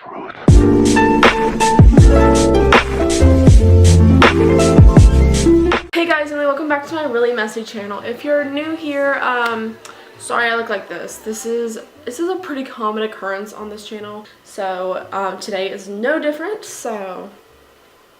Hey guys, and welcome back to my really messy channel. If you're new here, sorry I look like this. This is a pretty common occurrence on this channel. So today is no different.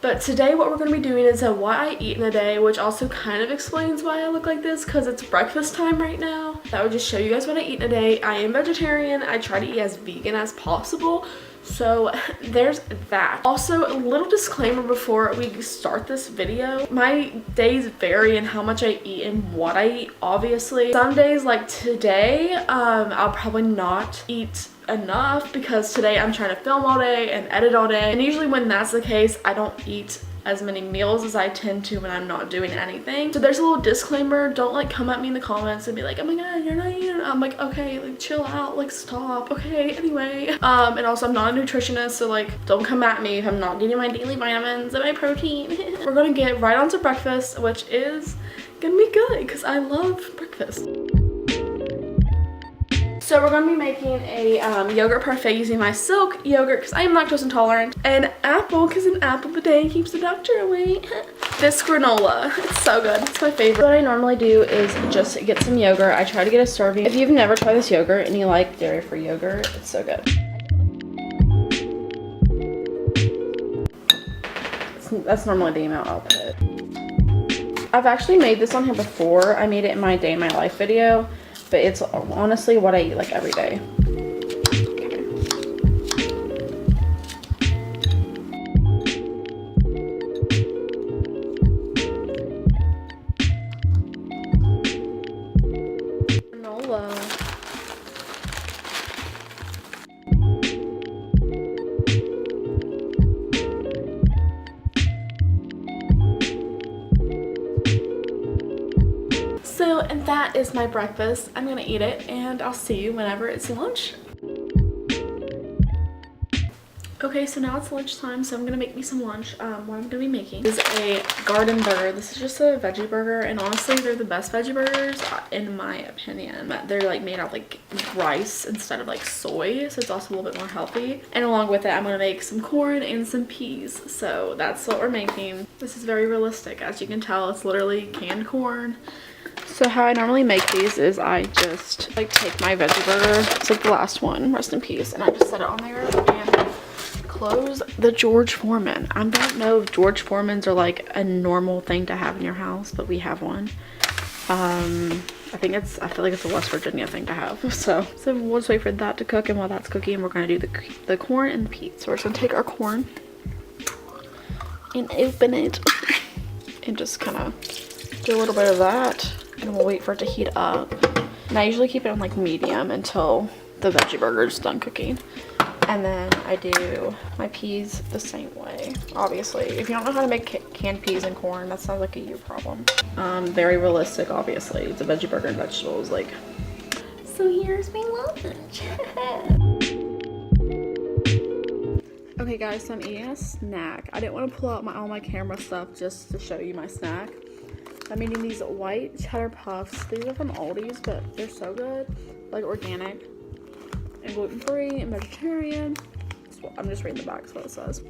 But today what we're going to be doing is what I eat in a day, which also kind of explains why I look like this, because it's breakfast time right now. That would just show you guys what I eat in a day. I am vegetarian. I try to eat as vegan as possible. So there's that. Also, a little disclaimer before we start this video. My days vary in how much I eat and what I eat, obviously. Some days like today, I'll probably not eat enough because today I'm trying to film all day and edit all day. And usually when that's the case, I don't eat as many meals as I tend to when I'm not doing anything. So there's a little disclaimer. Don't like come at me in the comments and be like, oh my god, you're not eating. I'm like, okay, like chill out, like stop. Okay, anyway. And also I'm not a nutritionist, so like don't come at me if I'm not getting my daily vitamins and my protein. We're gonna get right on to breakfast, which is gonna be good because I love breakfast. So we're going to be making a yogurt parfait using my silk yogurt because I am lactose intolerant. And apple, because an apple a day keeps the doctor away. This granola, it's so good. It's my favorite. What I normally do is just get some yogurt. I try to get a serving. If you've never tried this yogurt and you like dairy-free yogurt, it's so good. That's normally the amount I'll put. I've actually made this on here before. I made it in my day in my life video. But it's honestly what I eat like every day. Granola. So, and that is my breakfast. I'm gonna eat it and I'll see you whenever it's lunch. Okay, so now it's lunchtime, so I'm gonna make me some lunch. What I'm gonna be making is a garden burger. This is just a veggie burger, and honestly, they're the best veggie burgers in my opinion. They're like made out of like rice instead of like soy, so it's also a little bit more healthy. And along with it, I'm gonna make some corn and some peas. So that's what we're making. This is very realistic. As you can tell, it's literally canned corn. So how I normally make these is I just like take my veggie burger, it's like the last one, rest in peace, and I just set it on there and close the George Foreman. I don't know if George Foreman's are like a normal thing to have in your house, but we have one. I feel like it's a West Virginia thing to have. So we'll just wait for that to cook, and while that's cooking, we're gonna do the corn and the peas. So we're just gonna take our corn and open it and just kind of do a little bit of that. And we'll wait for it to heat up. And I usually keep it on like medium until the veggie burger is done cooking. And then I do my peas the same way. Obviously, if you don't know how to make canned peas and corn, that sounds like a you problem. Very realistic, obviously. It's a veggie burger and vegetables. Like, so here's my lunch. Okay, guys, so I'm eating a snack. I didn't want to pull out all my camera stuff just to show you my snack. I'm eating these white cheddar puffs. These are from Aldi's, but they're so good. Like organic and gluten-free and vegetarian. So I'm just reading the back, that's what it says.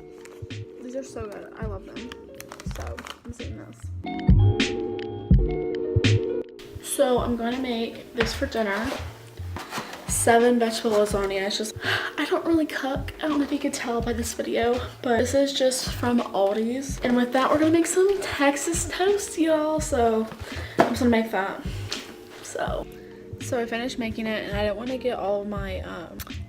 These are so good. I love them. So I'm seeing this. So I'm going to make this for dinner. 7 vegetable lasagna. It's just, I don't really cook. I don't know if you could tell by this video, but this is just from Aldi's. And with that, we're gonna make some Texas toast, y'all. So I'm just gonna make that. So I finished making it, and I didn't want to get all of my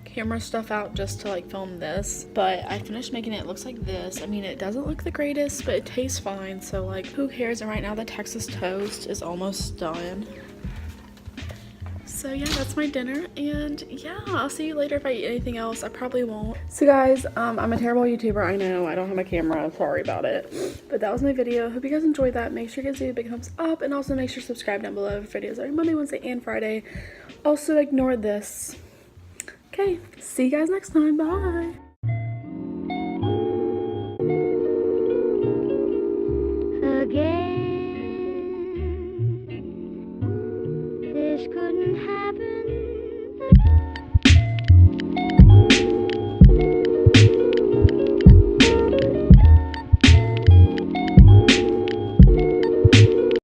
camera stuff out just to like film this, but I finished making it. It looks like this. I mean, it doesn't look the greatest, but it tastes fine. So like, who cares? And right now the Texas toast is almost done. So yeah, that's my dinner, and yeah, I'll see you later if I eat anything else. I probably won't. So guys, I'm a terrible YouTuber. I know I don't have my camera. I'm sorry about it, but that was my video. Hope you guys enjoyed that. Make sure you guys do a big thumbs up, and also make sure to subscribe down below for videos every Monday, Wednesday, and Friday. Also ignore this. Okay, see you guys next time. Bye.